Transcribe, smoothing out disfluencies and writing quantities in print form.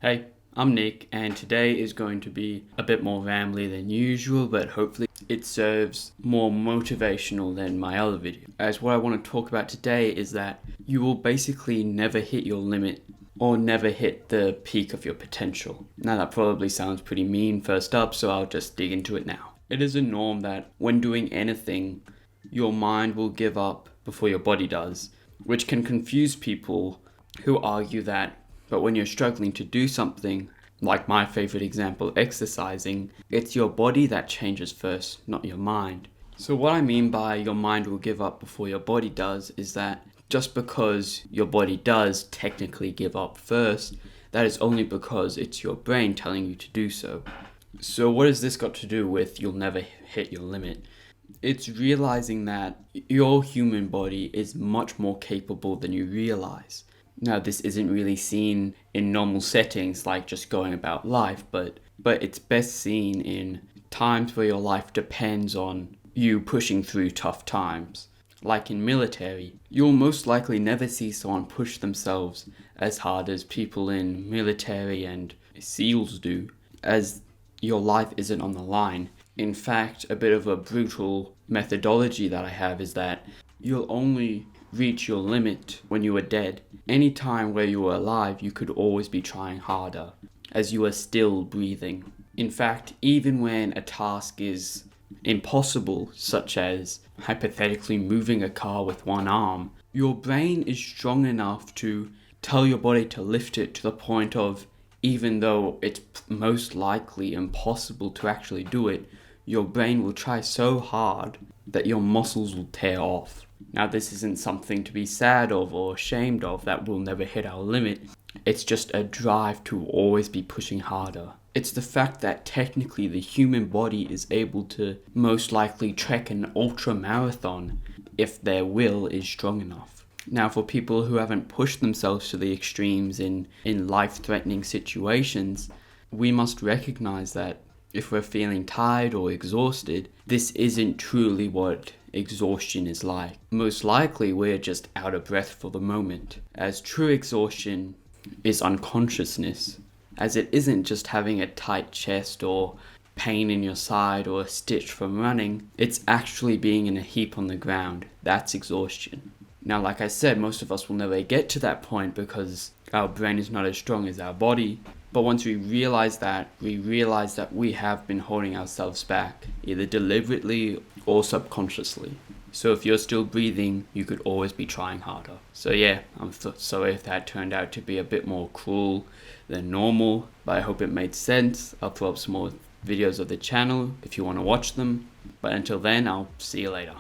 Hey, I'm Nick, and today is going to be a bit more rambly than usual, but hopefully it serves more motivational than my other video. As what I want to talk about today is that you will basically never hit your limit or never hit the peak of your potential. Now that probably sounds pretty mean first up, so I'll just dig into it now. It is a norm that when doing anything, your mind will give up before your body does, which can confuse people who argue that but when you're struggling to do something, like my favorite example, exercising, it's your body that changes first, not your mind. So what I mean by your mind will give up before your body does is that just because your body does technically give up first, that is only because it's your brain telling you to do so. So what has this got to do with you'll never hit your limit? It's realizing that your human body is much more capable than you realize. Now, this isn't really seen in normal settings like just going about life, but it's best seen in times where your life depends on you pushing through tough times. Like in military, you'll most likely never see someone push themselves as hard as people in military and SEALs do, as your life isn't on the line. In fact, a bit of a brutal methodology that I have is that you'll only reach your limit when you are dead. Any time where you are alive, you could always be trying harder, as you are still breathing. In fact, even when a task is impossible, such as hypothetically moving a car with one arm, your brain is strong enough to tell your body to lift it to the point of, even though it's most likely impossible to actually do it, your brain will try so hard that your muscles will tear off. Now, this isn't something to be sad of or ashamed of that we'll never hit our limit. It's just a drive to always be pushing harder. It's the fact that technically the human body is able to most likely trek an ultra marathon if their will is strong enough. Now, for people who haven't pushed themselves to the extremes in life-threatening situations, we must recognize that if we're feeling tired or exhausted, this isn't truly what exhaustion is like. Most likely we're just out of breath for the moment, as true exhaustion is unconsciousness, as it isn't just having a tight chest or pain in your side or a stitch from running, it's actually being in a heap on the ground. That's exhaustion. Now, like I said, most of us will never get to that point because our brain is not as strong as our body. But once we realize that we have been holding ourselves back, either deliberately or subconsciously. So if you're still breathing, you could always be trying harder. So yeah, I'm sorry if that turned out to be a bit more cruel than normal, but I hope it made sense. I'll throw up some more videos of the channel if you want to watch them. But until then, I'll see you later.